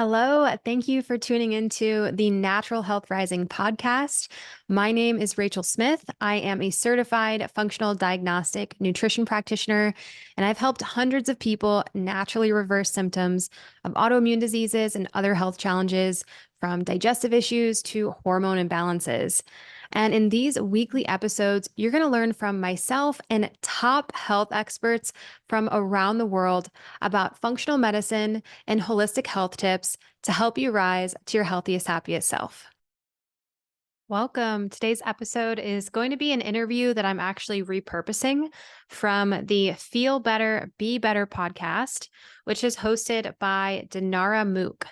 Hello, thank you for tuning into the Natural Health Rising podcast. My name is Rachel Smith. I am a certified functional diagnostic nutrition practitioner, and I've helped hundreds of people naturally reverse symptoms of autoimmune diseases and other health challenges, from digestive issues to hormone imbalances. And in these weekly episodes, you're going to learn from myself and top health experts from around the world about functional medicine and holistic health tips to help you rise to your healthiest, happiest self. Welcome. Today's episode is going to be an interview that I'm actually repurposing from the Feel Better, Be Better podcast, which is hosted by Dinara Mukh.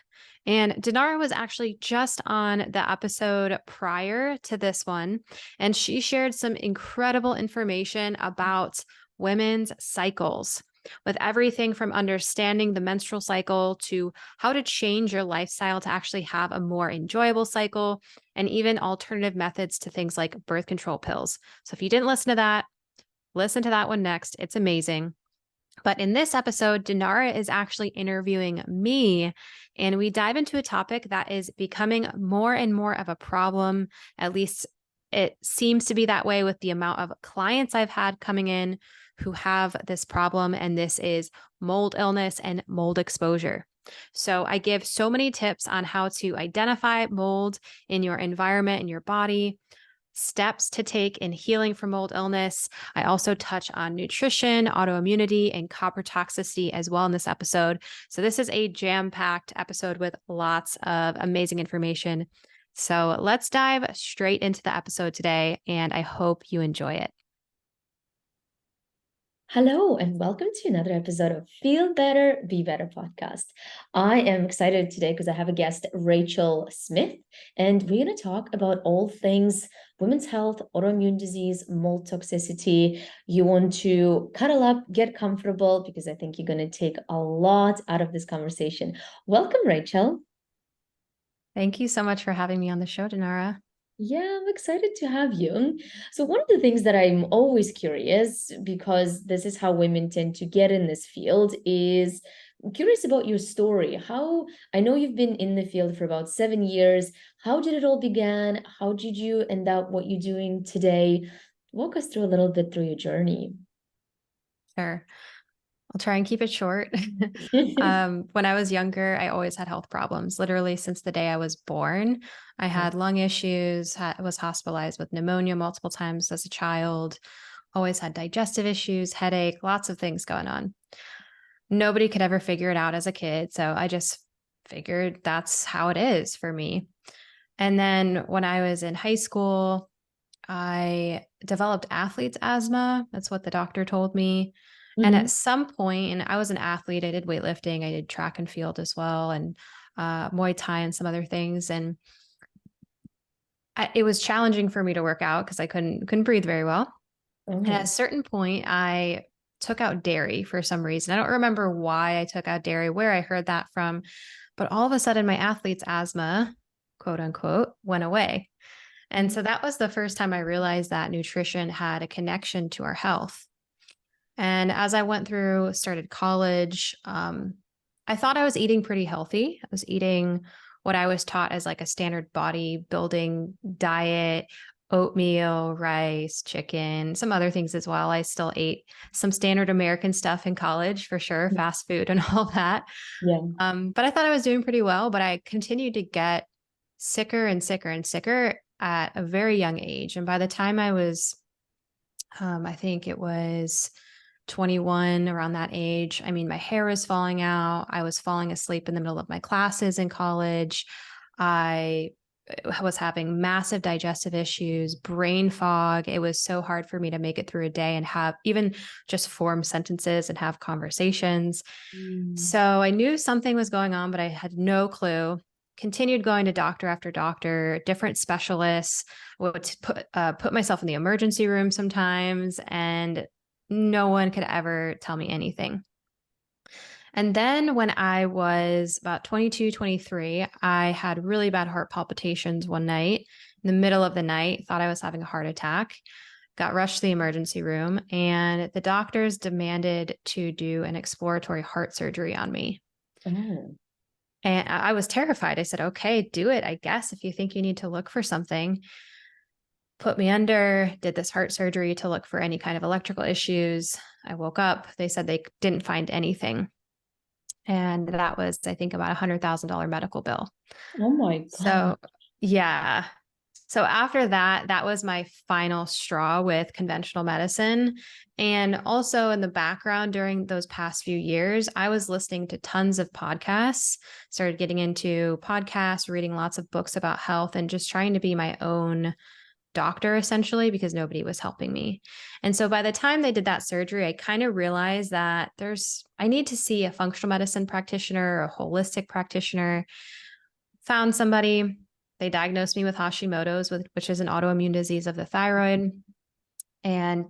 And Dinara was actually just on the episode prior to this one, and she shared some incredible information about women's cycles, with everything from understanding the menstrual cycle to how to change your lifestyle to actually have a more enjoyable cycle, and even alternative methods to things like birth control pills. So if you didn't listen to that one next. It's amazing. But in this episode, Dinara is actually interviewing me, and we dive into a topic that is becoming more and more of a problem. At least it seems to be that way with the amount of clients I've had coming in who have this problem, and this is mold illness and mold exposure. So I give so many tips on how to identify mold in your environment, in your body, steps to take in healing from mold illness. I also touch on nutrition, autoimmunity, and copper toxicity as well in this episode. So this is a jam-packed episode with lots of amazing information. So let's dive straight into the episode today, and I hope you enjoy it. Hello, and welcome to another episode of Feel Better, Be Better podcast. I am excited today because I have a guest, Rachel Smith, and we're going to talk about all things women's health, autoimmune disease, mold toxicity. You want to cuddle up, get comfortable, because I think you're going to take a lot out of this conversation. Welcome, Rachel. Thank you so much for having me on the show, Dinara. Yeah, I'm excited to have you. So one of the things that I'm always curious, because this is how women tend to get in this field, is I'm curious about your story. How, I know you've been in the field for about 7 years. How did it all begin? How did you end up what you're doing today? Walk us through a little bit through your journey. Sure. I'll try and keep it short. When I was younger, I always had health problems. Literally since the day I was born, I had lung issues, was hospitalized with pneumonia multiple times as a child, always had digestive issues, headache, lots of things going on. Nobody could ever figure it out as a kid. So I just figured that's how it is for me. And then when I was in high school, I developed athlete's asthma. That's what the doctor told me. And at some point, and I was an athlete, I did weightlifting, I did track and field as well, and Muay Thai and some other things. And it was challenging for me to work out because I couldn't breathe very well. And at a certain point, I took out dairy for some reason. I don't remember why I took out dairy, where I heard that from, but all of a sudden my athlete's asthma, quote unquote, went away. And so that was the first time I realized that nutrition had a connection to our health. And as I went through, started college, I thought I was eating pretty healthy. I was eating what I was taught as like a standard bodybuilding diet, oatmeal, rice, chicken, some other things as well. I still ate some standard American stuff in college for sure, fast food and all that. Yeah. But I thought I was doing pretty well, but I continued to get sicker and sicker and sicker at a very young age. And by the time I was, I think it was 21, around that age, I mean, my hair was falling out. I was falling asleep in the middle of my classes in college. I was having massive digestive issues, brain fog. It was so hard for me to make it through a day and have even just form sentences and have conversations. So I knew something was going on, but I had no clue. Continued going to doctor after doctor, different specialists, would put myself in the emergency room sometimes, and no one could ever tell me anything. And then when I was about 22, 23, I had really bad heart palpitations one night in the middle of the night, thought I was having a heart attack, got rushed to the emergency room, and the doctors demanded to do an exploratory heart surgery on me. Oh. And I was terrified. I said, okay, do it, I guess, if you think you need to look for something. Put me under, did this heart surgery to look for any kind of electrical issues. I woke up. They said they didn't find anything. And that was, I think, about $100,000 medical bill. Oh my God. So, yeah. So after that, that was my final straw with conventional medicine. And also in the background during those past few years, I was listening to tons of podcasts, started getting into podcasts, reading lots of books about health, and just trying to be my own doctor essentially because nobody was helping me. And so by the time they did that surgery, I kind of realized that I need to see a functional medicine practitioner, a holistic practitioner. Found somebody, they diagnosed me with Hashimoto's, which is an autoimmune disease of the thyroid, and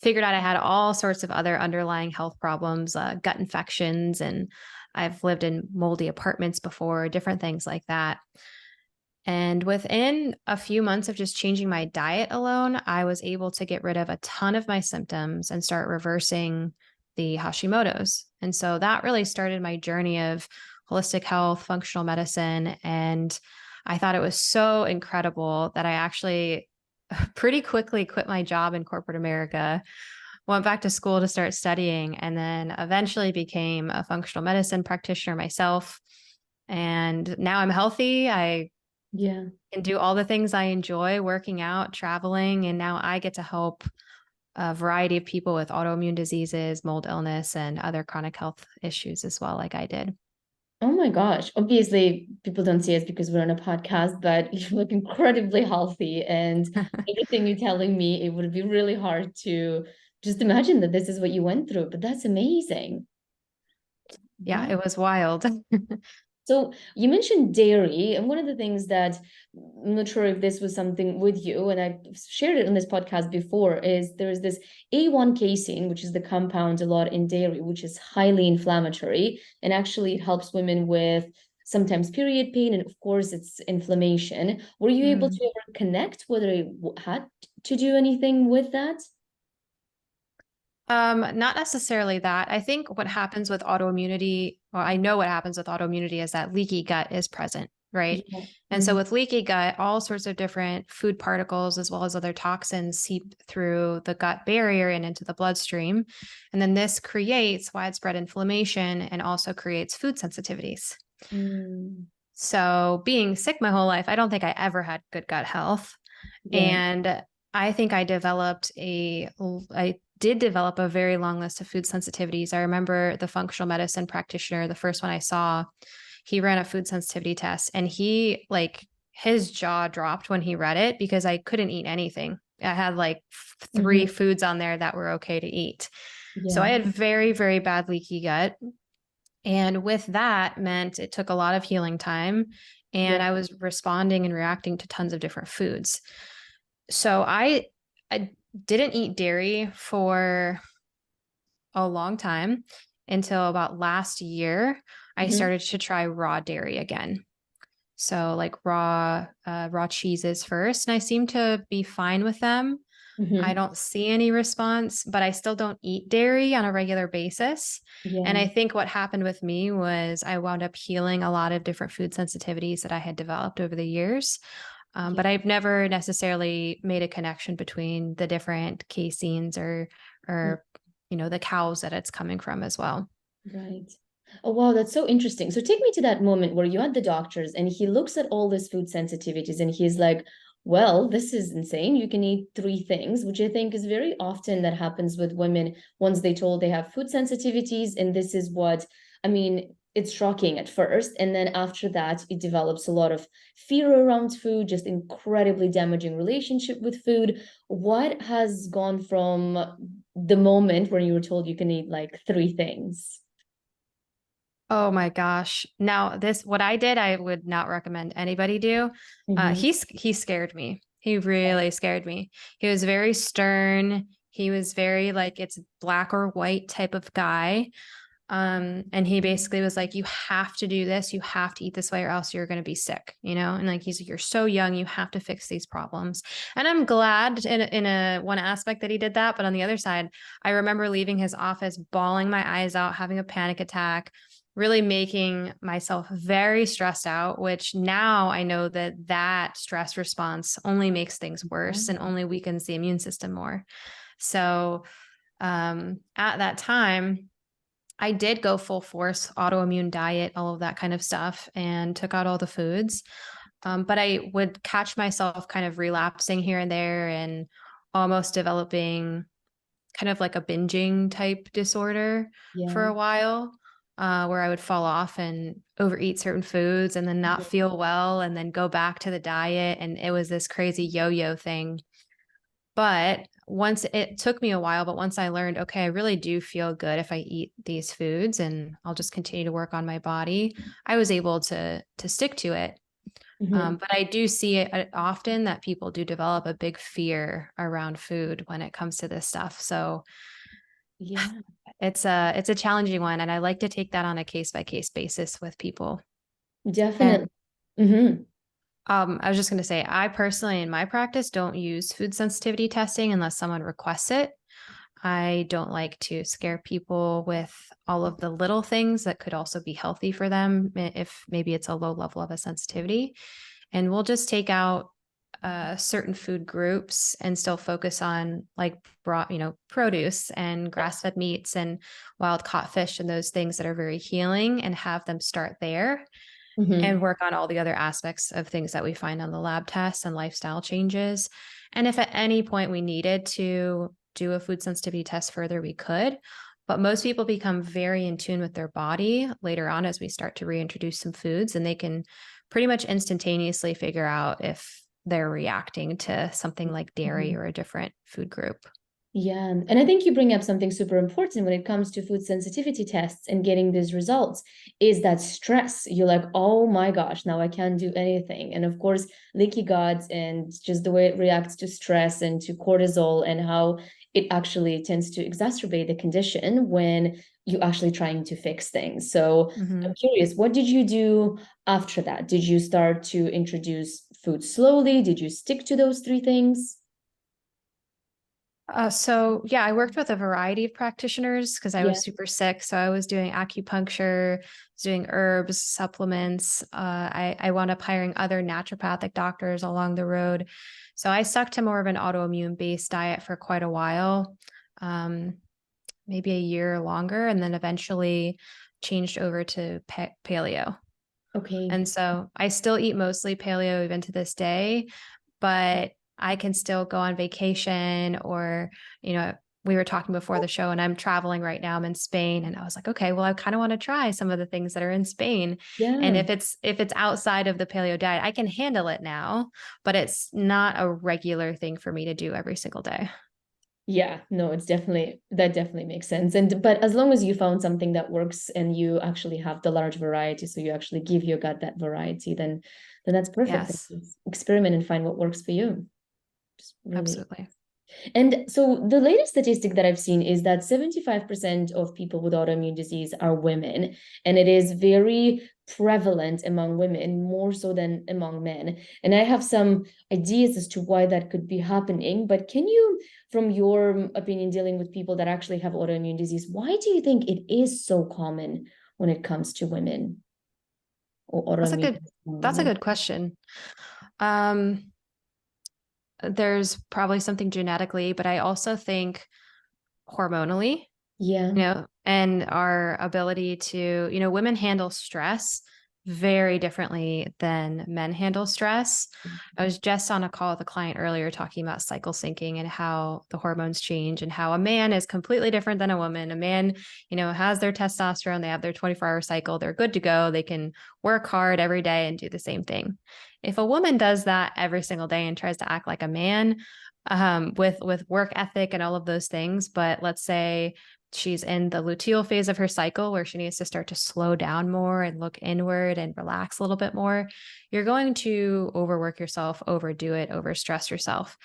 figured out I had all sorts of other underlying health problems, gut infections, and I've lived in moldy apartments before, different things like that. And within a few months of just changing my diet alone, I was able to get rid of a ton of my symptoms and start reversing the Hashimoto's. And so that really started my journey of holistic health, functional medicine. And I thought it was so incredible that I actually pretty quickly quit my job in corporate America, went back to school to start studying, and then eventually became a functional medicine practitioner myself. And now I'm healthy. I Yeah. can do all the things I enjoy, working out, traveling, and now I get to help a variety of people with autoimmune diseases, mold illness, and other chronic health issues as well, like I did. Oh my gosh. Obviously, people don't see us because we're on a podcast, but you look incredibly healthy. And everything you're telling me, it would be really hard to just imagine that this is what you went through. But that's amazing. Yeah, Wow. it was wild. So you mentioned dairy, and one of the things that I'm not sure if this was something with you, and I've shared it on this podcast before, is there's this A1 casein, which is the compound a lot in dairy, which is highly inflammatory, and actually it helps women with sometimes period pain, and of course it's inflammation. Were you able Mm. to ever connect whether it had to do anything with that? Not necessarily that. I think what happens with autoimmunity, well, I know what happens with autoimmunity is that leaky gut is present, right? Yeah. And so with leaky gut, all sorts of different food particles as well as other toxins seep through the gut barrier and into the bloodstream. And then this creates widespread inflammation and also creates food sensitivities. Mm. So being sick my whole life, I don't think I ever had good gut health. Yeah. And I think I did develop a very long list of food sensitivities. I remember the functional medicine practitioner, the first one I saw, he ran a food sensitivity test and his jaw dropped when he read it because I couldn't eat anything. I had like three Hmm. foods on there that were okay to eat. So I Yeah. had very, very bad leaky gut. And with that meant it took a lot of healing time. Yeah. And I was responding and reacting to tons of different foods. So I didn't eat dairy for a long time until about last year. I Hmm. started to try raw dairy again. So like raw cheeses first, and I seem to be fine with them. I Hmm. don't see any response, but I still don't eat dairy on a regular basis. And Yeah. I think what happened with me was I wound up healing a lot of different food sensitivities that I had developed over the years. Yeah. But I've never necessarily made a connection between the different caseins or the cows that it's coming from as well. Right. Oh, wow, that's so interesting. So take me to that moment where you're at the doctor's and he looks at all these food sensitivities and he's like, well, this is insane. You can eat three things, which I think is very often that happens with women once they told they have food sensitivities. And this is what, I mean, it's shocking at first. And then after that, it develops a lot of fear around food, just incredibly damaging relationship with food. What has gone from the moment when you were told you can eat like three things? Oh my gosh. Now, what I did, I would not recommend anybody do. Hmm. He scared me. He really scared me. He was very stern. He was very like it's black or white type of guy. And he basically was like, you have to do this, you have to eat this way, or else you're gonna be sick, And like he's like, you're so young, you have to fix these problems. And I'm glad in a one aspect that he did that, but on the other side, I remember leaving his office, bawling my eyes out, having a panic attack. really making myself very stressed out, which now I know that that stress response only makes things worse and Wow. only weakens the immune system more. So at that time, I did go full force autoimmune diet, all of that kind of stuff, and took out all the foods. But I would catch myself kind of relapsing here and there and almost developing kind of like a binging type disorder for Yeah. a while, where I would fall off and overeat certain foods and then not feel well and then go back to the diet. And it was this crazy yo yo thing. But once it took me a while, but once I learned, okay, I really do feel good if I eat these foods and I'll just continue to work on my body, I was able to stick to it. Mhm. But I do see it often that people do develop a big fear around food when it comes to this stuff. So Yeah, it's a challenging one, and I like to take that on a case by case basis with people. And definitely. Hmm. I was just going to say, I personally, in my practice, don't use food sensitivity testing unless someone requests it. I don't like to scare people with all of the little things that could also be healthy for them if maybe it's a low level of a sensitivity. And we'll just take out certain food groups and still focus on like produce and grass-fed meats and wild caught fish and those things that are very healing, and have them start there Hmm. and work on all the other aspects of things that we find on the lab tests and lifestyle changes. And if at any point we needed to do a food sensitivity test further, we could. But most people become very in tune with their body later on as we start to reintroduce some foods, and they can pretty much instantaneously figure out if they're reacting to something like dairy or a different food group. Yeah, and I think you bring up something super important when it comes to food sensitivity tests and getting these results is that stress. You're like, oh my gosh, now I can't do anything. And of course, leaky gut and just the way it reacts to stress and to cortisol and how it actually tends to exacerbate the condition when you're actually trying to fix things. So Mm-hmm. I'm curious, what did you do after that? Did you start to introduce food slowly? Did you stick to those three things? So yeah, I worked with a variety of practitioners because I Yeah. was super sick. So I was doing acupuncture, doing herbs, supplements. I wound up hiring other naturopathic doctors along the road. So I stuck to more of an autoimmune based diet for quite a while, um, maybe a year longer, and then eventually changed over to paleo. Okay. And so I still eat mostly paleo even to this day, but I can still go on vacation or, you know, we were talking before the show and I'm traveling right now. I'm in Spain and I was like, okay, well, I kind of want to try some of the things that are in Spain. And Yeah. if it's outside of the paleo diet, I can handle it now, but it's not a regular thing for me to do every single day. Yeah, no, it's definitely that definitely makes sense. And but as long as you found something that works and you actually have the large variety, so you actually give your gut that variety, then that's perfect. Then Yes, just experiment and find what works for you. Just really. absolutely. And so the latest statistic that I've seen is that 75% of people with autoimmune disease are women, and it is very prevalent among women, more so than among men. And I have some ideas as to why that could be happening, but can you, from your opinion, dealing with people that actually have autoimmune disease, why do you think it is so common when it comes to women or That's a autoimmune good disease among that's a women? good question. Um, there's probably something genetically, but I also think hormonally, Yeah. and our ability to, women handle stress very differently than men handle stress. I was just on a call with a client earlier talking about cycle syncing and how the hormones change and how a man is completely different than a woman. A man, has their testosterone, they have their 24-hour cycle, they're good to go, they can work hard every day and do the same thing. If a woman does that every single day and tries to act like a man, with work ethic and all of those things, but let's say she's in the luteal phase of her cycle where she needs to start to slow down more and look inward and relax a little bit more, you're going to overwork yourself, overdo it, overstress yourself.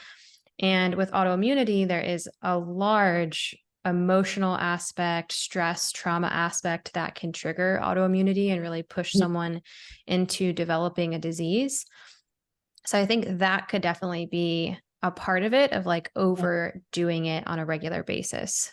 And with autoimmunity, there is a large emotional aspect, stress, trauma aspect that can trigger autoimmunity and really push someone into developing a disease. So I think that could definitely be a part of it, of like overdoing it on a regular basis.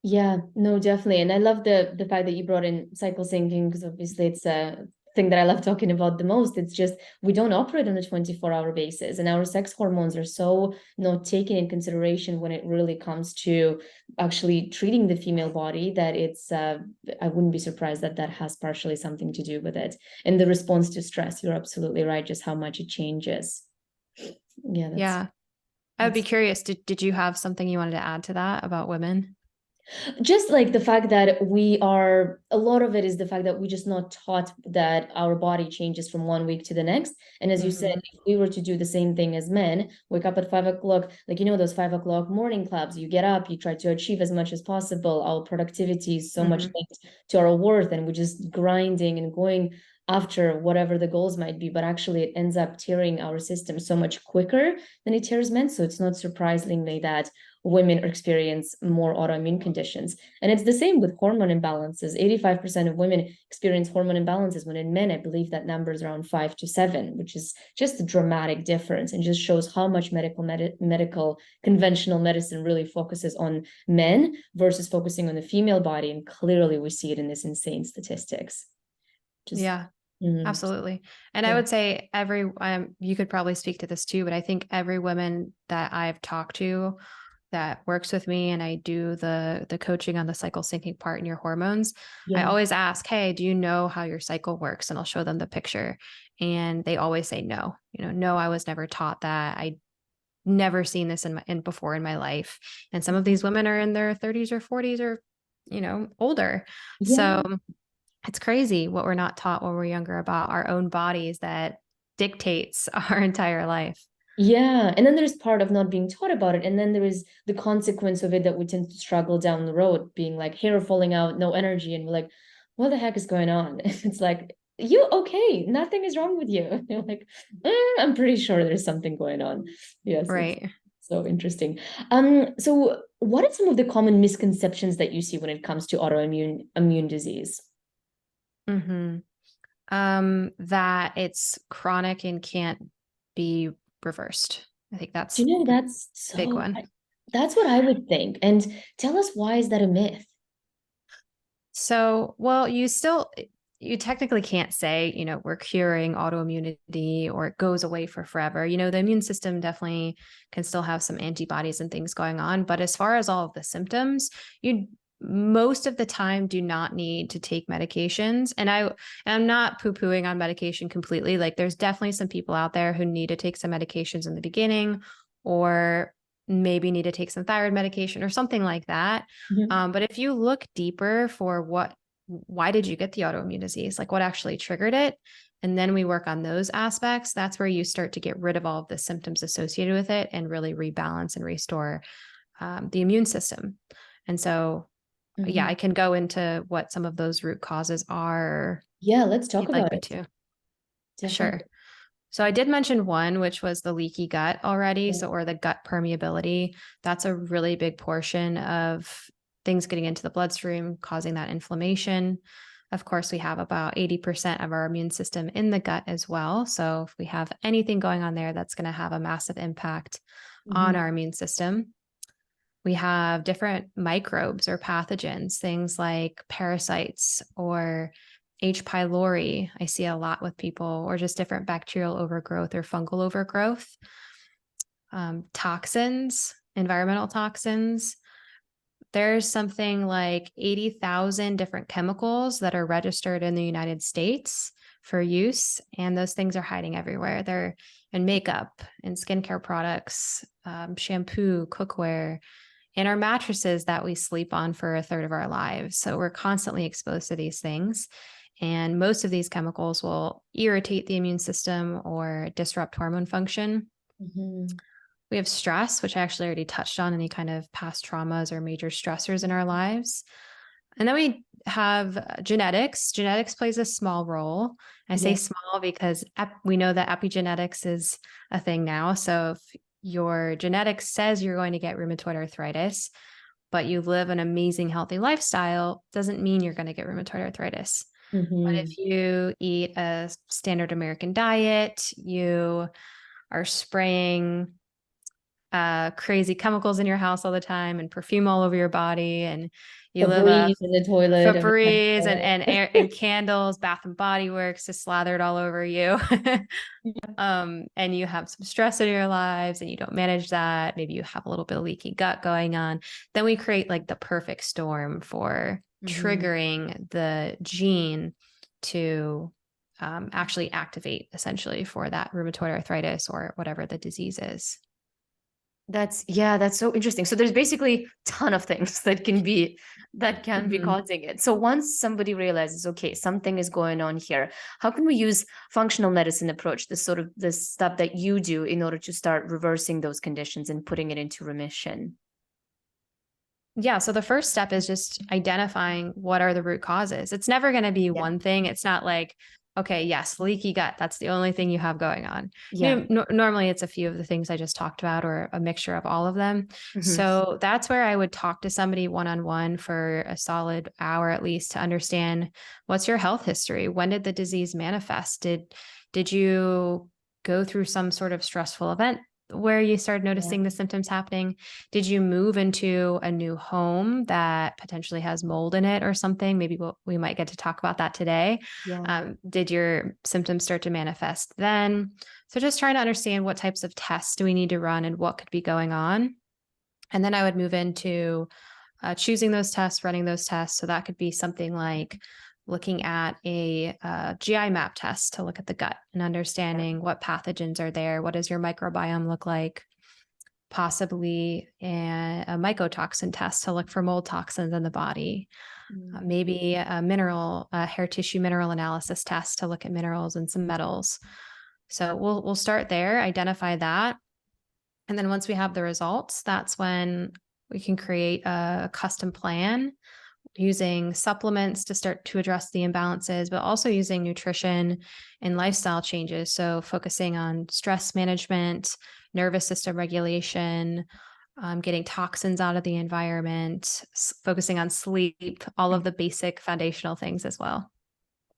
Yeah, no, definitely. And I love the fact that you brought in cycle syncing, because obviously it's a thing that I love talking about the most. It's just we don't operate on a 24-hour basis, and our sex hormones are so not taken in consideration when it really comes to actually treating the female body, that it's I wouldn't be surprised that that has partially something to do with it. And the response to stress, you're absolutely right, just how much it changes. Yeah, Yeah. I would be that's curious. Did you have something you wanted to add to that about women? just like the fact that we are, a lot of it is the fact that we're just not taught that our body changes from one week to the next. And as you said, Hmm. if we were to do the same thing as men, wake up at 5 o'clock, like, those 5 o'clock morning clubs, you get up, you try to achieve as much as possible. Our productivity is so much Hmm. linked to our worth, and we're just grinding and going after whatever the goals might be, but actually it ends up tearing our system so much quicker than it tears men. So it's not surprisingly that women experience more autoimmune conditions. And it's the same with hormone imbalances. 85% of women experience hormone imbalances, when in men, I believe that number is around 5 to 7, which is just a dramatic difference, and just shows how much medical conventional medicine really focuses on men versus focusing on the female body. And clearly we see it in this insane statistics. Just, Yeah, mm, absolutely. And I yeah. would say you could probably speak to this too, but I think every woman that I've talked to that works with me and I do the coaching on the cycle syncing part in your hormones, I Yeah. always ask, "Hey, do you know how your cycle works?" And I'll show them the picture. And they always say no. No, I was never taught that. I never seen this in before in my life. And some of these women are in their 30s or 40s or older. So Yeah. it's crazy what we're not taught when we're younger about our own bodies that dictates our entire life. Yeah. And then there's part of not being taught about it. And then there is the consequence of it that we tend to struggle down the road, being like hair falling out, no energy. And we're like, what the heck is going on? It's like, you okay? Nothing is wrong with you. And you're like, I'm pretty sure there's something going on. Yes, it's Right. so interesting. So what are some of the common misconceptions that you see when it comes to autoimmune immune disease? Hmm. That it's chronic and can't be reversed. I think Do that's you know a that's big so one. that's what I would think. And tell us, why is that a myth? So, well, you technically can't say, we're curing autoimmunity or it goes away for forever. The immune system definitely can still have some antibodies and things going on. But as far as all of the symptoms, you most of the time do not need to take medications. And I'm not poo-pooing on medication completely. Like there's definitely some people out there who need to take some medications in the beginning or maybe need to take some thyroid medication or something like that. Mhm. But if you look deeper for why did you get the autoimmune disease? Like what actually triggered it? And then we work on those aspects. That's where you start to get rid of all of the symptoms associated with it and really rebalance and restore the immune system. And so, yeah, Mhm. I can go into what some of those root causes are Yeah, let's if talk you'd like about me it. to. Sure. Definitely. So I did mention one, which was the leaky gut already. Yeah. So, or the gut permeability. That's a really big portion of things getting into the bloodstream, causing that inflammation. Of course, we have about 80% of our immune system in the gut as well. So, if we have anything going on there, that's going to have a massive impact on Mhm. our immune system. We have different microbes or pathogens, things like parasites or H. pylori. I see a lot with people, or just different bacterial overgrowth or fungal overgrowth. Toxins, environmental toxins. There's something like 80,000 different chemicals that are registered in the United States for use, and those things are hiding everywhere. They're in makeup, in skincare products, shampoo, cookware, and our mattresses that we sleep on for a third of our lives. So we're constantly exposed to these things. And most of these chemicals will irritate the immune system or disrupt hormone function. Mhm. We have stress, which I actually already touched on, any kind of past traumas or major stressors in our lives. And then we have genetics. Genetics plays a small role. I say Yeah. small because we know that epigenetics is a thing now. So if your genetics says you're going to get rheumatoid arthritis, but you live an amazing healthy lifestyle, doesn't mean you're going to get rheumatoid arthritis. But Mhm. if you eat a standard American diet, you are spraying crazy chemicals in your house all the time and perfume all over your body, and you live a Febreze in the toilet every time. Febreze and air and candles, Bath and Body Works just slathered all over you. And you have some stress in your lives and you don't manage that. Maybe you have a little bit of leaky gut going on. Then we create like the perfect storm for triggering the gene to actually activate essentially for that rheumatoid arthritis or whatever the disease is. That's so interesting. So there's basically a ton of things that can be causing it. So once somebody realizes, okay, something is going on here, how can we use functional medicine approach, this stuff that you do, in order to start reversing those conditions and putting it into remission? Yeah. So the first step is just identifying what are the root causes. It's never going to be one thing. It's not like, okay, yes, leaky gut, that's the only thing you have going on. Yeah. Normally it's a few of the things I just talked about or a mixture of all of them. So that's where I would talk to somebody one-on-one for a solid hour at least to understand, what's your health history? When did the disease manifest? Did you go through some sort of stressful event where you started noticing the symptoms happening? Did you move into a new home that potentially has mold in it or something? Maybe we might get to talk about that today. Did your symptoms start to manifest then? So just trying to understand what types of tests do we need to run and what could be going on. And then I would move into choosing those tests, running those tests. So that could be something like looking at a GI map test to look at the gut and understanding what pathogens are there. What does your microbiome look like? Possibly a mycotoxin test to look for mold toxins in the body. Maybe a hair tissue mineral analysis test to look at minerals and some metals. So we'll start there, identify that. And then once we have the results, that's when we can create a custom plan using supplements to start to address the imbalances, but also using nutrition and lifestyle changes. So focusing on stress management, nervous system regulation, getting toxins out of the environment, focusing on sleep, all of the basic foundational things as well.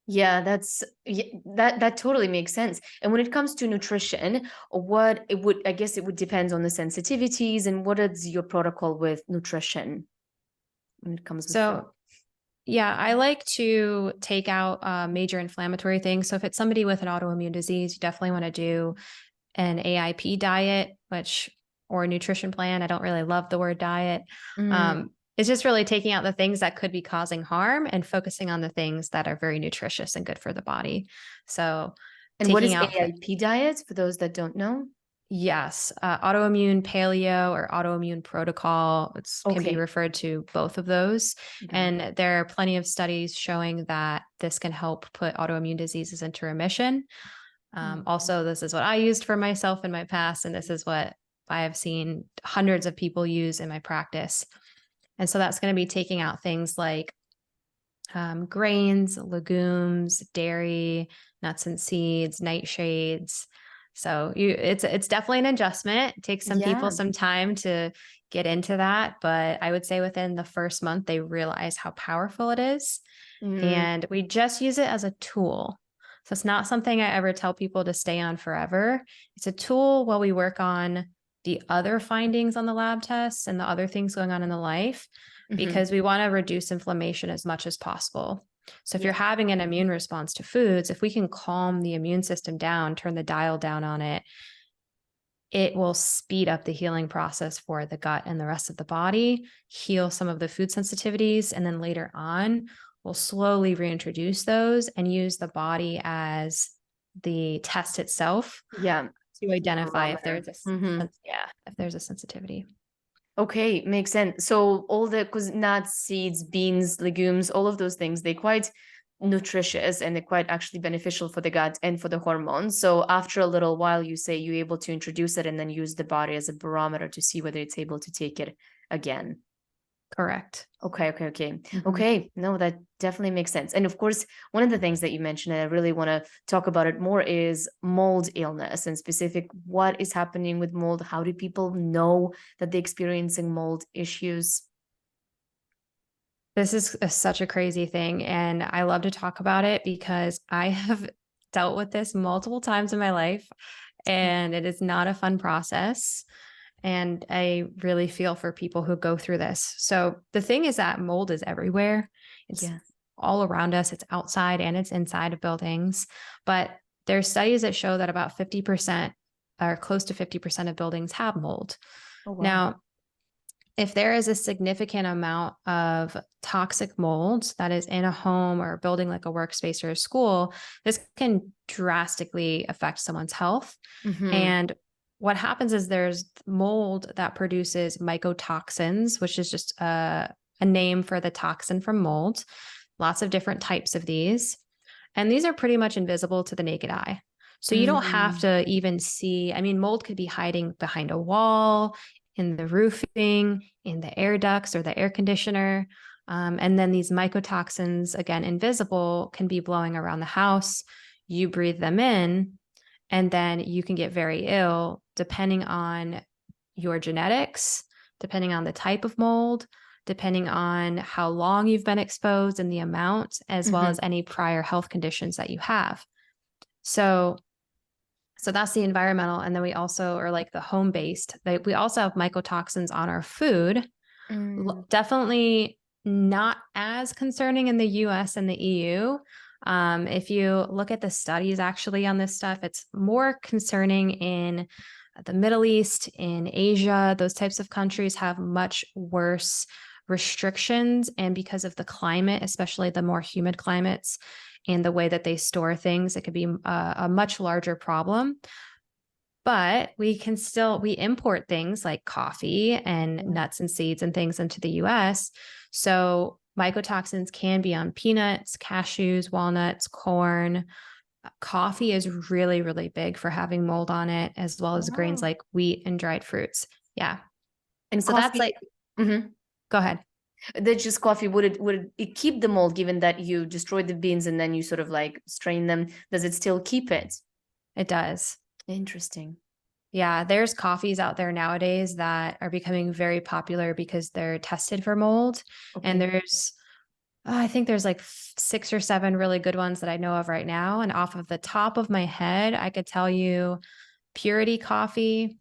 Yeah, that totally makes sense. And when it comes to nutrition, I guess it would depend on the sensitivities, and what is your protocol with nutrition when it comes to food? Yeah, I like to take out major inflammatory things. So if it's somebody with an autoimmune disease, you definitely want to do an AIP diet, or a nutrition plan. I don't really love the word diet. It's just really taking out the things that could be causing harm and focusing on the things that are very nutritious and good for the body. So, and what is AIP diet for those that don't know? Yes, autoimmune paleo or autoimmune protocol. Can be referred to both of those. And there are plenty of studies showing that this can help put autoimmune diseases into remission. Also, this is what I used for myself in my past, and this is what I have seen hundreds of people use in my practice. And so that's going to be taking out things like grains, legumes, dairy, nuts and seeds, nightshades. So it's definitely an adjustment. It takes some people some time to get into that, but I would say within the first month, they realize how powerful it is. And we just use it as a tool. So it's not something I ever tell people to stay on forever. It's a tool while we work on the other findings on the lab tests and the other things going on in the life, because we want to reduce inflammation as much as possible. So if you're having an immune response to foods, if we can calm the immune system down, turn the dial down on it, it will speed up the healing process for the gut and the rest of the body, heal some of the food sensitivities, and then later on, we'll slowly reintroduce those and use the body as the test itself to identify if there's if there's a sensitivity. Okay, makes sense. So because nuts, seeds, beans, legumes, all of those things, they're quite nutritious and they're quite actually beneficial for the gut and for the hormones. So after a little while, you say you're able to introduce it and then use the body as a barometer to see whether it's able to take it again. Correct. Okay. Okay. No, that definitely makes sense. And of course, one of the things that you mentioned, and I really want to talk about it more, is mold illness, and specific what is happening with mold. How do people know that they're experiencing mold issues? This is such a crazy thing, and I love to talk about it because I have dealt with this multiple times in my life, and it is not a fun process. And I really feel for people who go through this. So the thing is that mold is everywhere. It's Yeah. all around us. It's outside and it's inside of buildings. But there's studies that show that about 50% or close to 50% of buildings have mold. Oh, wow. Now, if there is a significant amount of toxic mold that is in a home or a building like a workspace or a school, this can drastically affect someone's health. Mhm. And what happens is there's mold that produces mycotoxins, which is just a name for the toxin from mold. Lots of different types of these. And these are pretty much invisible to the naked eye. So you don't have to even see, I mean, mold could be hiding behind a wall, in the roofing, in the air ducts or the air conditioner. And then these mycotoxins, again, invisible, can be blowing around the house. You breathe them in, and then you can get very ill depending on your genetics, depending on the type of mold, depending on how long you've been exposed and the amount, as well as any prior health conditions that you have. So that's the environmental. And then we also are like the home-based. We also have mycotoxins on our food. Definitely not as concerning in the US and the EU. If you look at the studies actually on this stuff, it's more concerning in the Middle East, in Asia. Those types of countries have much worse restrictions. And because of the climate, especially the more humid climates and the way that they store things, it could be a much larger problem. But we import things like coffee and nuts and seeds and things into the US. So mycotoxins can be on peanuts, cashews, walnuts, corn. Coffee is really, really big for having mold on it, as well as grains like wheat and dried fruits. Yeah. And So coffee, that's like, go ahead. That's just coffee. Would it keep the mold, given that you destroyed the beans and then you sort of like strain them? Does it still keep it? It does. Interesting. Yeah, there's coffees out there nowadays that are becoming very popular because they're tested for mold. And there's, I think there's like 6 or 7 really good ones that I know of right now. And off of the top of my head, I could tell you Purity Coffee,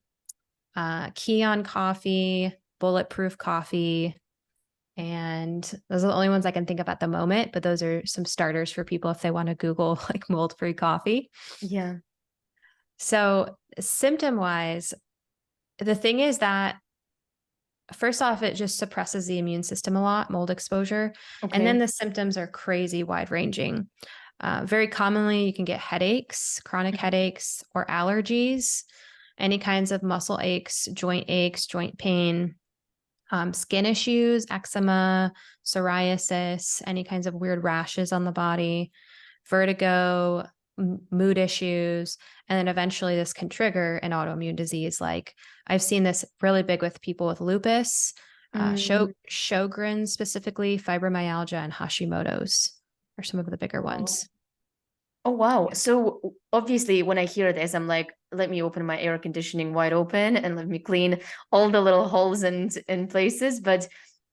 Keon Coffee, Bulletproof Coffee. And those are the only ones I can think of at the moment, but those are some starters for people if they want to Google like mold-free coffee. Yeah. So symptom wise, the thing is that first off, it just suppresses the immune system a lot, mold exposure. And then the symptoms are crazy wide ranging. Very commonly, you can get headaches, chronic headaches, or allergies, any kinds of muscle aches, joint pain, skin issues, eczema, psoriasis, any kinds of weird rashes on the body, vertigo, mood issues, and then eventually this can trigger an autoimmune disease. Like I've seen this really big with people with lupus, Sjogren's specifically, fibromyalgia, and Hashimoto's are some of the bigger ones. Oh, wow. So obviously when I hear this, I'm like, let me open my air conditioning wide open and let me clean all the little holes and places. But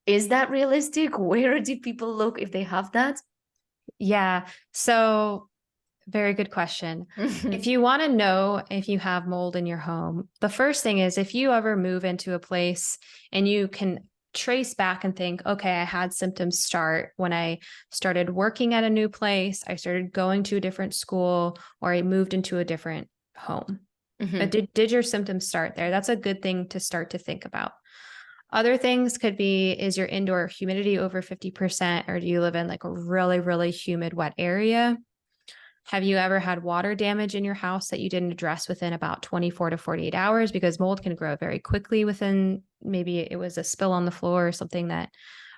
is that realistic? Where do people look if they have that? Yeah. So very good question. If you want to know if you have mold in your home, the first thing is if you ever move into a place and you can trace back and think, okay, I had symptoms start when I started working at a new place, I started going to a different school, or I moved into a different home. But did your symptoms start there? That's a good thing to start to think about. Other things could be, is your indoor humidity over 50%, or do you live in like a really, really humid, wet area? Have you ever had water damage in your house that you didn't address within about 24 to 48 hours? Because mold can grow very quickly within, maybe it was a spill on the floor or something that,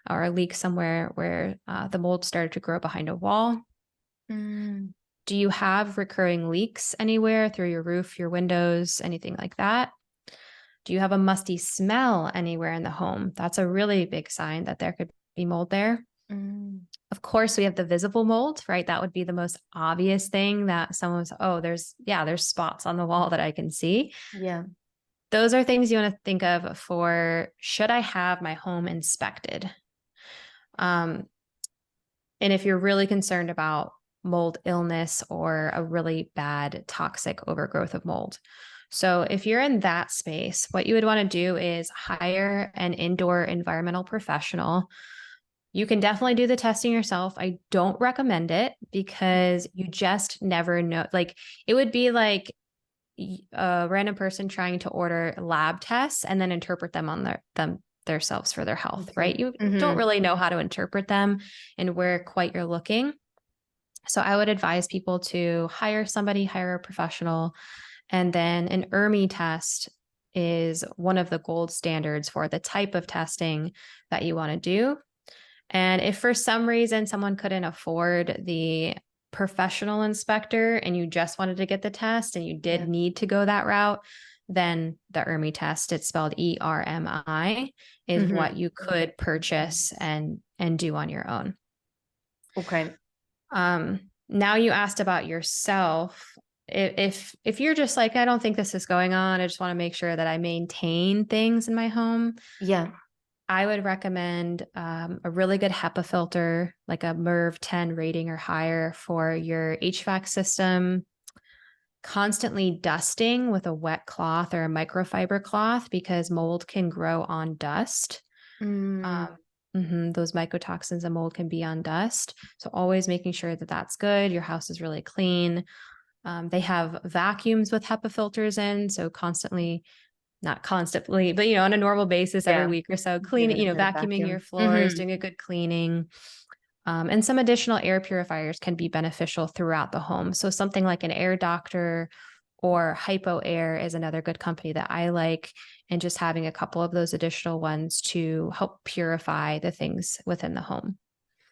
or a leak somewhere where the mold started to grow behind a wall. Do you have recurring leaks anywhere through your roof, your windows, anything like that? Do you have a musty smell anywhere in the home? That's a really big sign that there could be mold there. Of course, we have the visible mold, right? That would be the most obvious thing that someone's, oh, there's spots on the wall that I can see. Yeah. Those are things you want to think of for, should I have my home inspected? And if you're really concerned about mold illness or a really bad toxic overgrowth of mold. So if you're in that space, what you would want to do is hire an indoor environmental professional. You can definitely do the testing yourself. I don't recommend it because you just never know. Like it would be like a random person trying to order lab tests and then interpret them on themselves for their health, right? You don't really know how to interpret them and where quite you're looking. So I would advise people to hire a professional, and then an ERMI test is one of the gold standards for the type of testing that you want to do. And if for some reason someone couldn't afford the professional inspector and you just wanted to get the test and you did need to go that route, then the ERMI test, it's spelled ERMI, is what you could purchase and do on your own. Okay. Now you asked about yourself. If you're just like, I don't think this is going on, I just want to make sure that I maintain things in my home. Yeah. I would recommend a really good HEPA filter, like a MERV 10 rating or higher for your HVAC system. Constantly dusting with a wet cloth or a microfiber cloth because mold can grow on dust. Those mycotoxins and mold can be on dust. So always making sure that that's good. Your house is really clean. They have vacuums with HEPA filters in. So not constantly, but on a normal basis, every week or so, cleaning, vacuuming your floors, doing a good cleaning. And some additional air purifiers can be beneficial throughout the home. So something like an Air Doctor or Hypo Air is another good company that I like. And just having a couple of those additional ones to help purify the things within the home.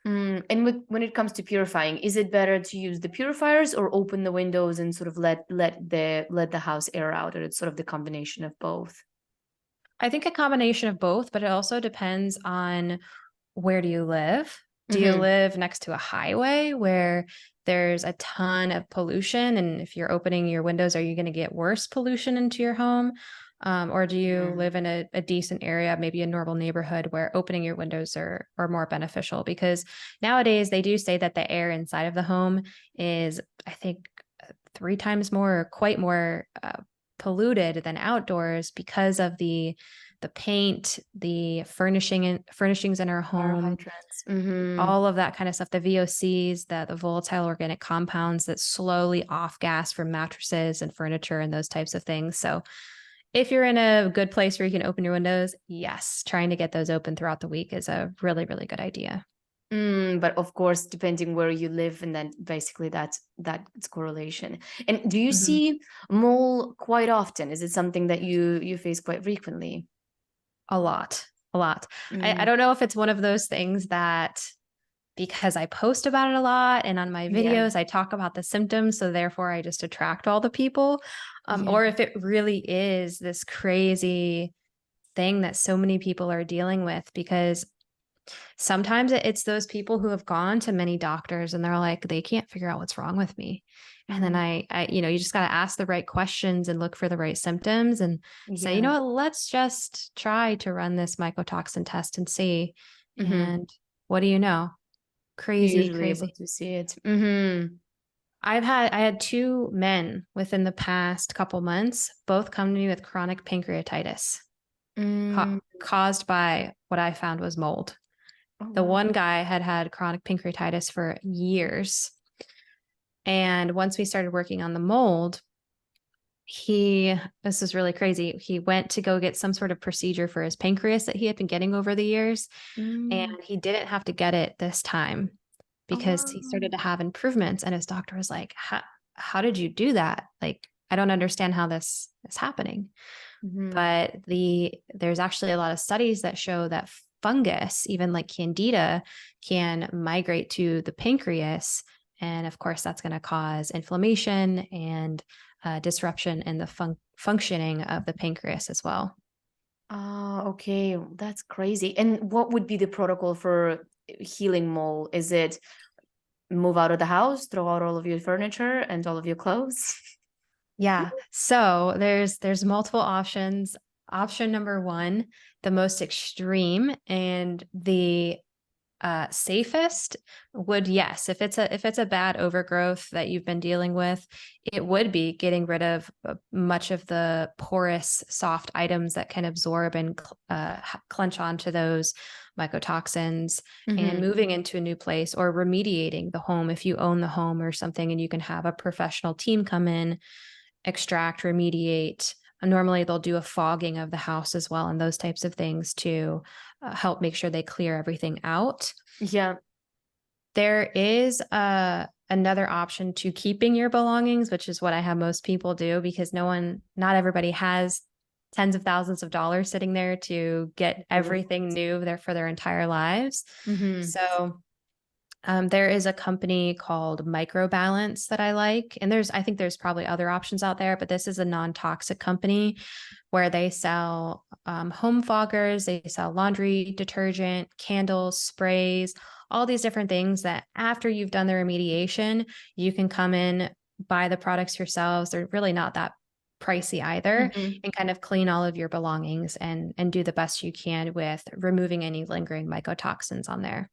And when it comes to purifying, is it better to use the purifiers or open the windows and sort of let the house air out, or it's sort of the combination of both? I think a combination of both, but it also depends on where do you live? Do you live next to a highway where there's a ton of pollution? And if you're opening your windows, are you going to get worse pollution into your home? Or do you live in a decent area, maybe a normal neighborhood where opening your windows are more beneficial? Because nowadays they do say that the air inside of the home is, I think, 3 times more, or quite more polluted than outdoors because of the paint, the furnishings in our home, all of that kind of stuff, the VOCs, the volatile organic compounds that slowly off gas from mattresses and furniture and those types of things. So if you're in a good place where you can open your windows, yes, trying to get those open throughout the week is a really, really good idea. But of course, depending where you live, and then basically that's correlation. And do you see mold quite often? Is it something that you face quite frequently? A lot. I don't know if it's one of those things that, because I post about it a lot and on my videos, I talk about the symptoms, so therefore I just attract all the people, or if it really is this crazy thing that so many people are dealing with, because sometimes it's those people who have gone to many doctors and they're like, they can't figure out what's wrong with me. And then I you just got to ask the right questions and look for the right symptoms and say, you know what, let's just try to run this mycotoxin test and see. And what do you know? Crazy. Able to see it. I had 2 men within the past couple months, both come to me with chronic pancreatitis caused by what I found was mold. The one guy had chronic pancreatitis for years. And once we started working on the mold, this is really crazy. He went to go get some sort of procedure for his pancreas that he had been getting over the years. And he didn't have to get it this time because he started to have improvements. And his doctor was like, how did you do that? Like, I don't understand how this is happening. But there's actually a lot of studies that show that fungus, even like candida, can migrate to the pancreas. And of course, that's going to cause inflammation and disruption in the functioning of the pancreas as well. Okay. That's crazy. And what would be the protocol for healing mold? Is it move out of the house, throw out all of your furniture and all of your clothes? Yeah. So there's multiple options. Option number 1, the most extreme and the safest would, yes, if it's a bad overgrowth that you've been dealing with, it would be getting rid of much of the porous soft items that can absorb and clench onto those mycotoxins, and moving into a new place, or remediating the home if you own the home or something, and you can have a professional team come in, extract, remediate. Normally they'll do a fogging of the house as well, and those types of things to help make sure they clear everything out. Yeah. There is another option to keeping your belongings, which is what I have most people do, because not everybody has tens of thousands of dollars sitting there to get everything new there for their entire lives. So there is a company called Microbalance that I like. And I think there's probably other options out there, but this is a non-toxic company where they sell home foggers, they sell laundry detergent, candles, sprays, all these different things that after you've done the remediation, you can come in, buy the products yourselves. They're really not that pricey either, and kind of clean all of your belongings and do the best you can with removing any lingering mycotoxins on there.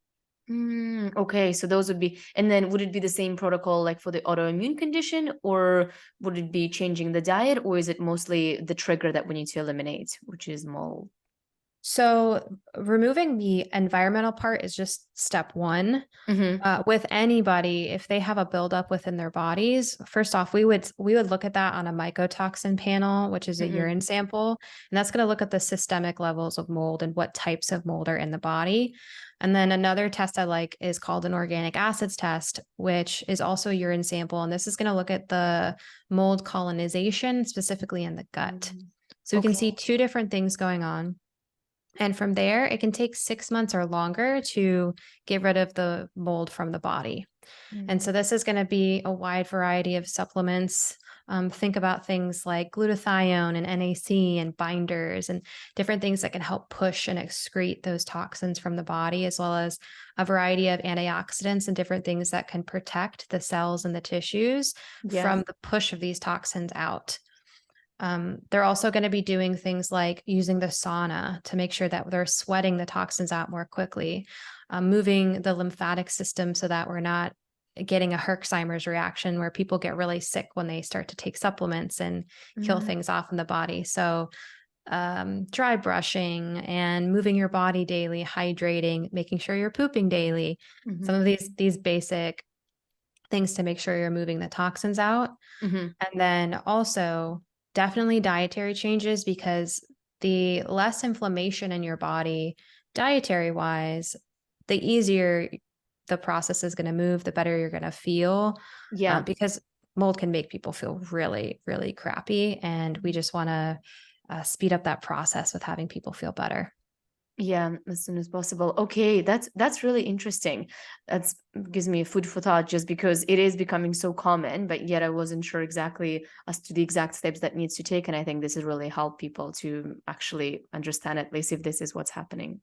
Okay, so those would be, and then would it be the same protocol like for the autoimmune condition, or would it be changing the diet, or is it mostly the trigger that we need to eliminate, which is mold? So removing the environmental part is just step one. With anybody, if they have a buildup within their bodies, first off, we would look at that on a mycotoxin panel, which is a urine sample, and that's going to look at the systemic levels of mold and what types of mold are in the body. And then another test I like is called an organic acids test, which is also a urine sample, and this is going to look at the mold colonization specifically in the gut. So we can see two different things going on. And from there, it can take 6 months or longer to get rid of the mold from the body. And so this is going to be a wide variety of supplements. Think about things like glutathione and NAC and binders and different things that can help push and excrete those toxins from the body, as well as a variety of antioxidants and different things that can protect the cells and the tissues from the push of these toxins out. They're also going to be doing things like using the sauna to make sure that they're sweating the toxins out more quickly, moving the lymphatic system so that we're not getting a Herxheimer's reaction where people get really sick when they start to take supplements and kill things off in the body. So dry brushing and moving your body daily, hydrating, making sure you're pooping daily. Some of these basic things to make sure you're moving the toxins out. And then also definitely dietary changes, because the less inflammation in your body dietary wise, the easier the process is going to move, the better you're going to feel. Because mold can make people feel really, really crappy. And we just want to speed up that process with having people feel better. Yeah, as soon as possible. Okay, that's really interesting. That gives me food for thought, just because it is becoming so common, but yet I wasn't sure exactly as to the exact steps that needs to take. And I think this has really helped people to actually understand at least if this is what's happening.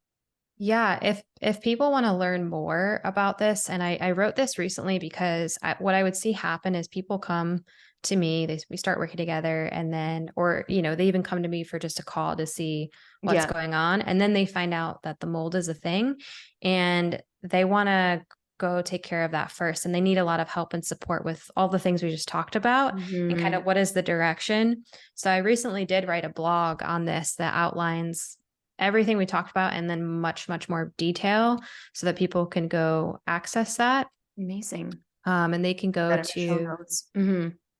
Yeah, if people want to learn more about this, and I wrote this recently because what I would see happen is people come to me, we start working together, and then, or, they even come to me for just a call to see what's going on. And then they find out that the mold is a thing and they want to go take care of that first. And they need a lot of help and support with all the things we just talked about and kind of what is the direction. So I recently did write a blog on this that outlines everything we talked about and then much, much more detail so that people can go access that. Amazing. And they can go to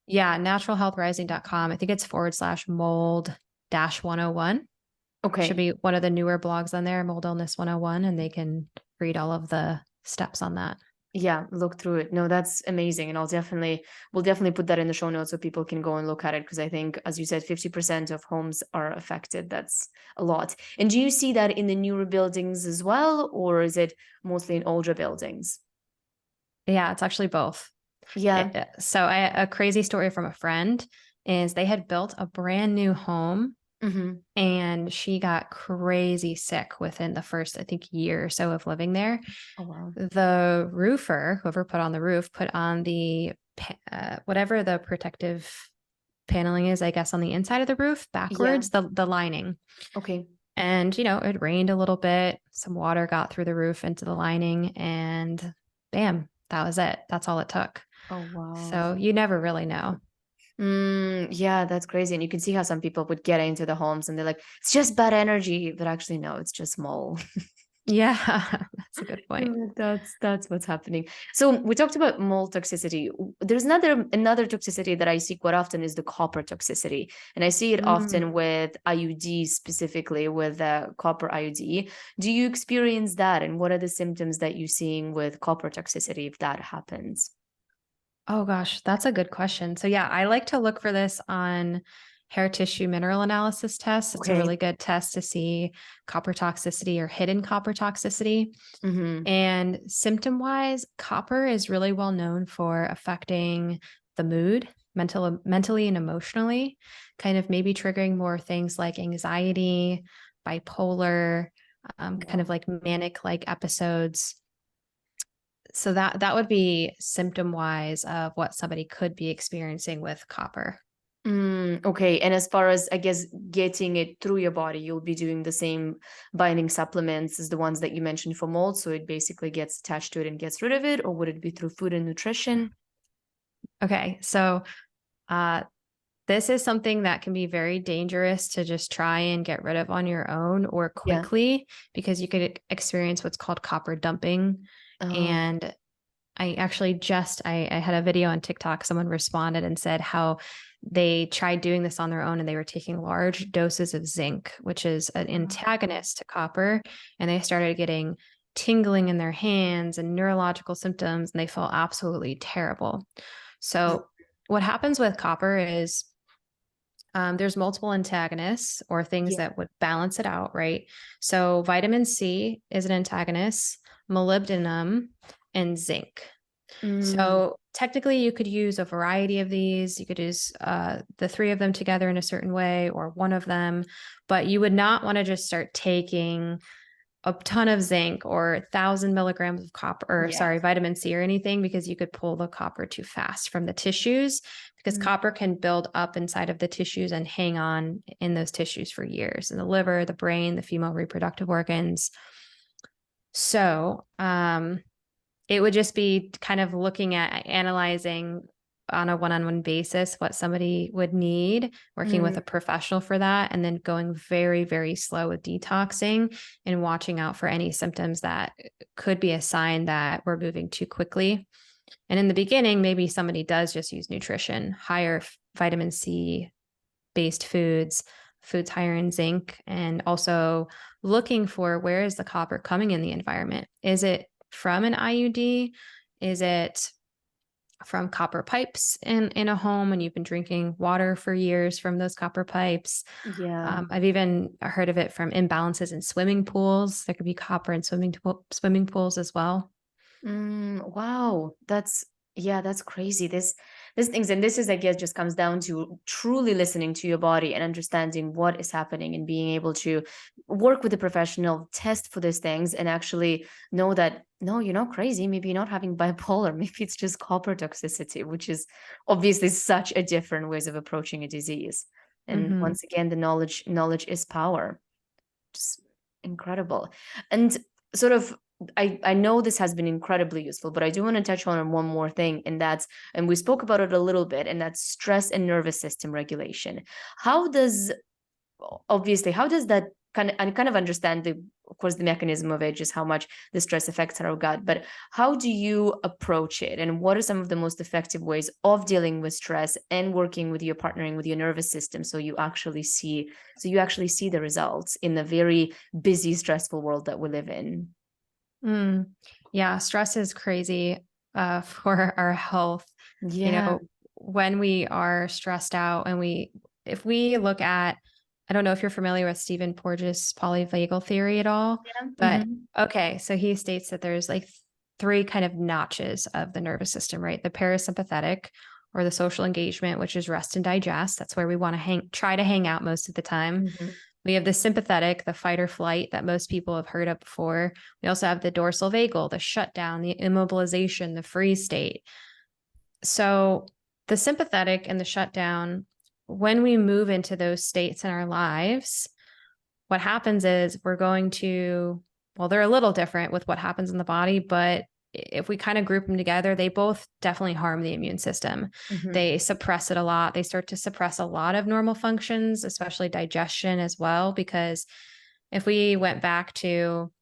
naturalhealthrising.com. I think it's /mold-101. Okay. Should be one of the newer blogs on there, Mold Illness 101, and they can read all of the steps on that. Yeah, look through it. No, that's amazing. And we'll definitely put that in the show notes so people can go and look at it. Because I think, as you said, 50% of homes are affected. That's a lot. And do you see that in the newer buildings as well, or is it mostly in older buildings? Yeah, it's actually both. Yeah. So a crazy story from a friend is they had built a brand new home and she got crazy sick within the first, I think, year or so of living there. Oh, wow. The roofer, whoever put on the roof, put on the whatever the protective paneling is, I guess, on the inside of the roof backwards, the lining. Okay. And, it rained a little bit. Some water got through the roof into the lining, and bam, that was it. That's all it took. Oh, wow. So you never really know. Yeah, that's crazy. And you can see how some people would get into the homes and they're like, it's just bad energy. But actually, no, it's just mold. Yeah, that's a good point. That's what's happening. So we talked about mold toxicity. There's another toxicity that I see quite often is the copper toxicity, and I see it Mm. often with IUD, specifically with copper IUD. Do you experience that, and what are the symptoms that you're seeing with copper toxicity if that happens? Oh gosh, that's a good question. So yeah, I like to look for this on hair tissue mineral analysis tests. It's a Okay. really good test to see copper toxicity or hidden copper toxicity. Mm-hmm. And symptom wise, copper is really well known for affecting the mood, mentally and emotionally, kind of maybe triggering more things like anxiety, bipolar, kind Wow. of like manic like episodes. So that would be symptom wise of what somebody could be experiencing with copper. Okay. And as far as, I guess, getting it through your body, you'll be doing the same binding supplements as the ones that you mentioned for mold. So it basically gets attached to it and gets rid of it, or would it be through food and nutrition? Okay, so uh, this is something that can be very dangerous to just try and get rid of on your own or Yeah. quickly because you could experience what's called copper dumping. Oh, And I actually I had a video on TikTok. Someone responded and said how they tried doing this on their own and they were taking large doses of zinc, which is an antagonist to copper. And they started getting tingling in their hands and neurological symptoms, and they felt absolutely terrible. So, what happens with copper is there's multiple antagonists or things yeah. that would balance it out, right? So, vitamin C is an antagonist, molybdenum, and zinc. Mm, So technically, you could use a variety of these. You could use the three of them together in a certain way or one of them, but you would not want to just start taking a ton of zinc or 1,000 milligrams of copper, or yeah. sorry, vitamin C or anything, because you could pull the copper too fast from the tissues because Mm, copper can build up inside of the tissues and hang on in those tissues for years in the liver, the brain, the female reproductive organs. So, it would just be kind of looking at analyzing on a one-on-one basis what somebody would need, working with mm, a professional for that, and then going very, very slow with detoxing and watching out for any symptoms that could be a sign that we're moving too quickly. And in the beginning, maybe somebody does just use nutrition, higher vitamin C based foods higher in zinc, and also looking for where is the copper coming in the environment. Is it from an IUD? Is it from copper pipes in a home and you've been drinking water for years from those copper pipes? yeah. I've even heard of it from imbalances in swimming pools. There could be copper in swimming pools as well. Wow, that's crazy. This things, and this is, I guess, just comes down to truly listening to your body and understanding what is happening and being able to work with a professional, test for these things, and actually know that no, you're not crazy. Maybe you're not having bipolar. Maybe it's just copper toxicity, which is obviously such a different ways of approaching a disease. And Mm-hmm. once again, the knowledge is power. Just incredible. And sort of, I know this has been incredibly useful, but I do want to touch on one more thing, and that's, and we spoke about it a little bit, and that's stress and nervous system regulation. How does, obviously, how does that kind of understand, the of course the mechanism of it, just how much the stress affects our gut, but how do you approach it, and what are some of the most effective ways of dealing with stress and working with your partnering with your nervous system, so you actually see the results in the very busy, stressful world that we live in? Mm. Yeah, stress is crazy for our health. You Yeah. know, when we are stressed out and if we look at, I don't know if you're familiar with Stephen Porges' polyvagal theory at all, Yeah. but Hmm. okay, so he states that there's like three kind of notches of the nervous system, right? The parasympathetic or the social engagement, which is rest and digest. That's where we want to try to hang out most of the time. Hmm. We have the sympathetic, the fight or flight that most people have heard of before. We also have the dorsal vagal, the shutdown, the immobilization, the freeze state. So the sympathetic and the shutdown, when we move into those states in our lives, what happens is we're going to, well, they're a little different with what happens in the body, but if we kind of group them together, they both definitely harm the immune system. They suppress it a lot. They start to suppress a lot of normal functions, especially digestion as well, because if we went back to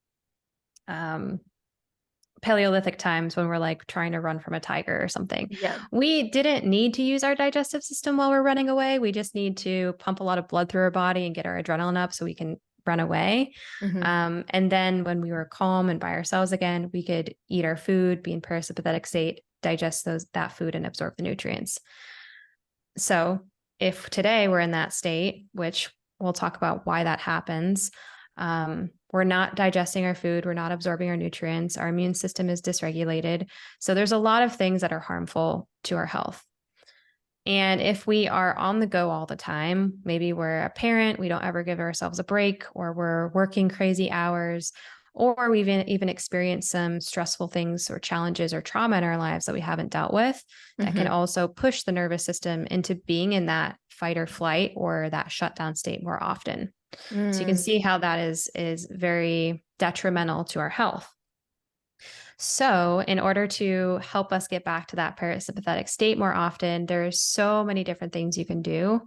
Paleolithic times when we're like trying to run from a tiger or something, Yeah. we didn't need to use our digestive system while we're running away. We just need to pump a lot of blood through our body and get our adrenaline up so we can run away. And then when we were calm and by ourselves again, we could eat our food, be in parasympathetic state, digest that food and absorb the nutrients. So if today we're in that state, which we'll talk about why that happens, we're not digesting our food, we're not absorbing our nutrients, our immune system is dysregulated. So there's a lot of things that are harmful to our health. And if we are on the go all the time, maybe we're a parent, we don't ever give ourselves a break, or we're working crazy hours, or we've even experienced some stressful things or challenges or trauma in our lives that we haven't dealt with, that can also push the nervous system into being in that fight or flight or that shutdown state more often. So you can see how that is very detrimental to our health. So in order to help us get back to that parasympathetic state more often, there's so many different things you can do.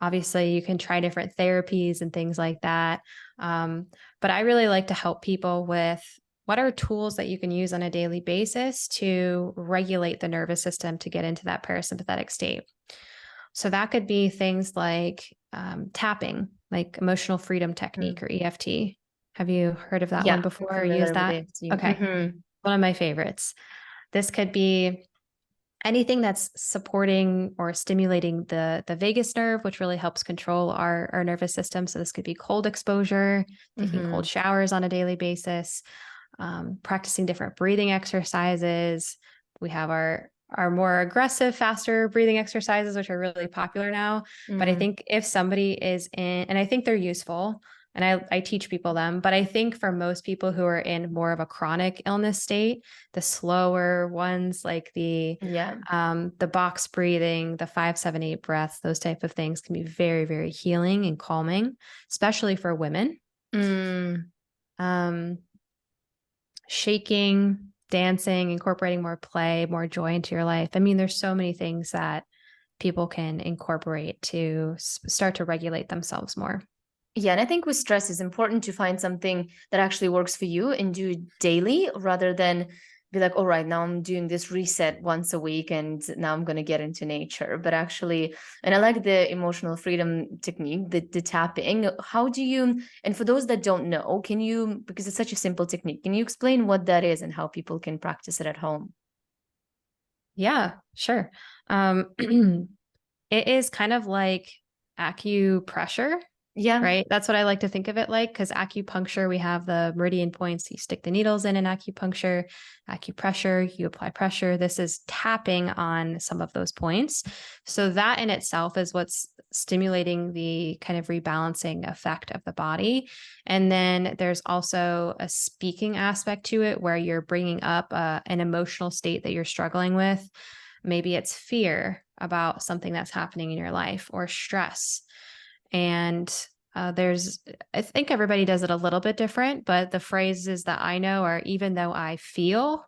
Obviously, you can try different therapies and things like that. But I really like to help people with what are tools that you can use on a daily basis to regulate the nervous system to get into that parasympathetic state. So that could be things like tapping, like emotional freedom technique or EFT. Have you heard of that one before or used that? Okay. One of my favorites. This could be anything that's supporting or stimulating the vagus nerve, which really helps control our nervous system. So this could be cold exposure, taking cold showers on a daily basis, practicing different breathing exercises. We have our more aggressive, faster breathing exercises, which are really popular now. But I think if somebody is in, and I think they're useful, and I teach people them, but I think for most people who are in more of a chronic illness state, the slower ones like the box breathing, the 5-7-8 breaths, those type of things can be very, very healing and calming, especially for women. Shaking, dancing, incorporating more play, more joy into your life. I mean, there's so many things that people can incorporate to start to regulate themselves more. Yeah, and I think with stress, it's important to find something that actually works for you and do it daily rather than be like, all right, now I'm doing this reset once a week and now I'm going to get into nature. But actually, and I like the emotional freedom technique, the tapping. How do you, and for those that don't know, can you, because it's such a simple technique, can you explain what that is and how people can practice it at home? Yeah, sure. It is kind of like acupressure. Yeah. Right. That's what I like to think of it like, because acupuncture, we have the meridian points. You stick the needles in acupuncture, acupressure, you apply pressure. This is tapping on some of those points. So that in itself is what's stimulating the kind of rebalancing effect of the body. And then there's also a speaking aspect to it where you're bringing up an emotional state that you're struggling with. Maybe it's fear about something that's happening in your life or stress. And I think everybody does it a little bit different, but the phrases that I know are even though I feel,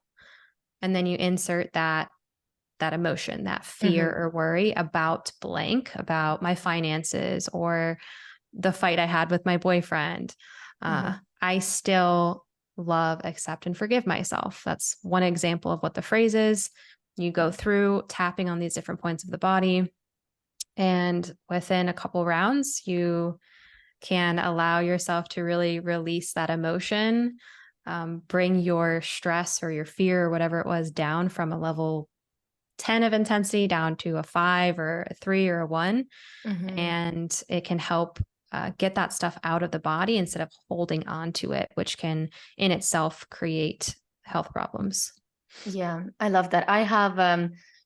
and then you insert that emotion, that fear or worry about blank, about my finances or the fight I had with my boyfriend. I still love, accept, and forgive myself. That's one example of what the phrase is. You go through tapping on these different points of the body. And within a couple rounds, you can allow yourself to really release that emotion, bring your stress or your fear or whatever it was down from a level 10 of intensity down to a 5 or a 3 or a 1. And it can help get that stuff out of the body instead of holding on to it, which can in itself create health problems. Yeah, I love that. I have,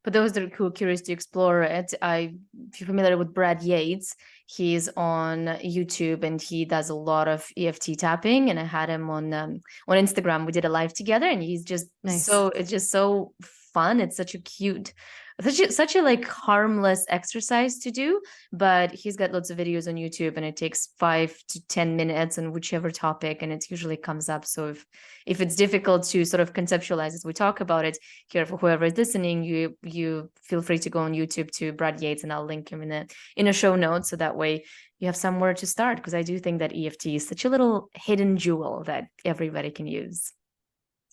for those that are curious to explore it, if you're familiar with Brad Yates, he's on YouTube and he does a lot of EFT tapping. And I had him on Instagram. We did a live together, and he's just Nice. it's just so fun. It's such a cute such a like harmless exercise to do, but he's got lots of videos on YouTube and it takes 5 to 10 minutes on whichever topic, and it usually comes up. So if it's difficult to sort of conceptualize as we talk about it here, for whoever is listening, you feel free to go on YouTube to Brad Yates, and I'll link him in a show note, so that way you have somewhere to start, because I do think that EFT is such a little hidden jewel that everybody can use.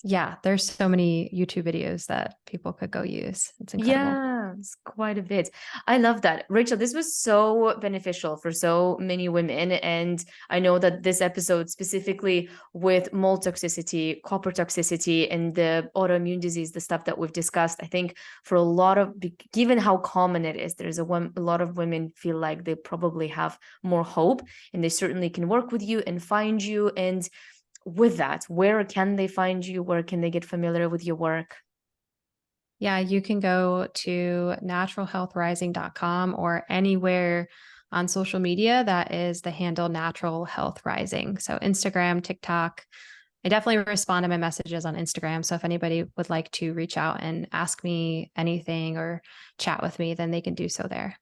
Yeah, there's so many YouTube videos that people could go use. It's incredible. Yeah, it's quite a bit. I love that. Rachel, this was so beneficial for so many women. And I know that this episode specifically with mold toxicity, copper toxicity, and the autoimmune disease, the stuff that we've discussed, I think for a lot of, given how common it is, there's a lot of women feel like they probably have more hope, and they certainly can work with you and find you. And with that, where can they find you? Where can they get familiar with your work? Yeah, you can go to naturalhealthrising.com or anywhere on social media that is the handle Natural Health Rising. So Instagram, TikTok. I definitely respond to my messages on Instagram. So if anybody would like to reach out and ask me anything or chat with me, then they can do so there.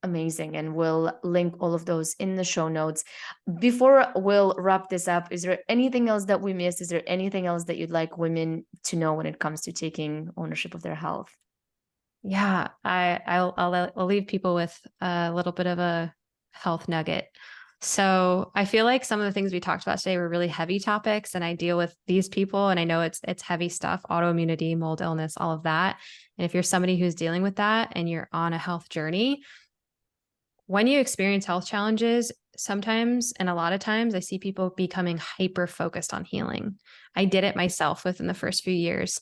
Amazing. And we'll link all of those in the show notes. Before we'll wrap this up, is there anything else that we missed? Is there anything else that you'd like women to know when it comes to taking ownership of their health? Yeah, I'll leave people with a little bit of a health nugget. So I feel like some of the things we talked about today were really heavy topics, and I deal with these people, and I know it's heavy stuff, autoimmunity, mold illness, all of that. And if you're somebody who's dealing with that and you're on a health journey, when you experience health challenges, sometimes, and a lot of times, I see people becoming hyper focused on healing. I did it myself within the first few years.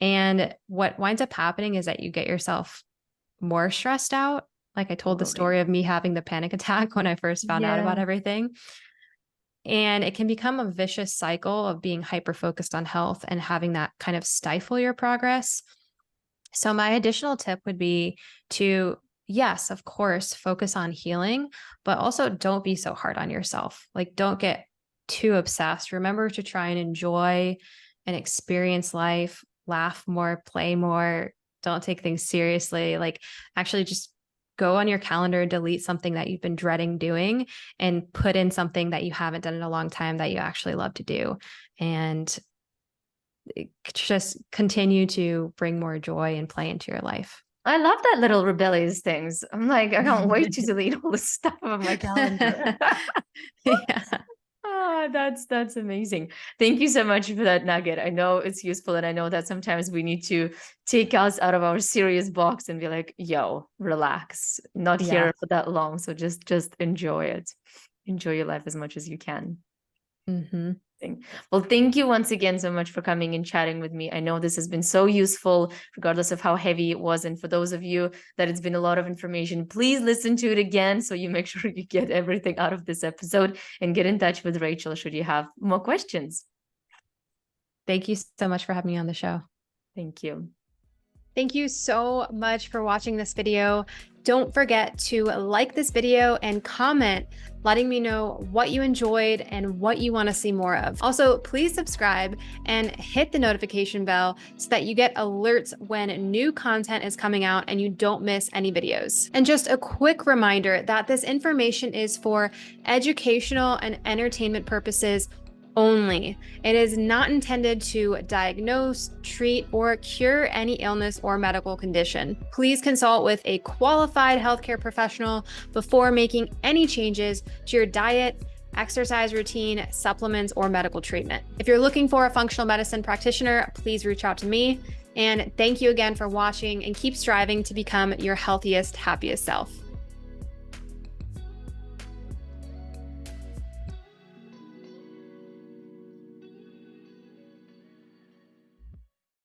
And what winds up happening is that you get yourself more stressed out. Like I told the story of me having the panic attack when I first found out about everything. And it can become a vicious cycle of being hyper focused on health and having that kind of stifle your progress. So my additional tip would be to, yes, of course, focus on healing, but also don't be so hard on yourself. Like, don't get too obsessed. Remember to try and enjoy and experience life, laugh more, play more. Don't take things seriously. Like, actually just go on your calendar, delete something that you've been dreading doing, and put in something that you haven't done in a long time that you actually love to do. And just continue to bring more joy and play into your life. I love that little rebellious things. I'm like, I can't wait to delete all this stuff on my calendar. Yeah. Oh, that's amazing. Thank you so much for that nugget. I know it's useful, and I know that sometimes we need to take us out of our serious box and be like, yo, relax. Not here for that long. So just enjoy it. Enjoy your life as much as you can. Mm-hmm. Well, thank you once again so much for coming and chatting with me. I know this has been so useful, regardless of how heavy it was. And for those of you that it's been a lot of information, please listen to it again so you make sure you get everything out of this episode, and get in touch with Rachel should you have more questions. Thank you so much for having me on the show. Thank you. Thank you so much for watching this video. Don't forget to like this video and comment, letting me know what you enjoyed and what you want to see more of. Also, please subscribe and hit the notification bell so that you get alerts when new content is coming out and you don't miss any videos. And just a quick reminder that this information is for educational and entertainment purposes only. It is not intended to diagnose, treat, or cure any illness or medical condition. Please consult with a qualified healthcare professional before making any changes to your diet, exercise routine, supplements, or medical treatment. If you're looking for a functional medicine practitioner, please reach out to me. And thank you again for watching, and keep striving to become your healthiest, happiest self.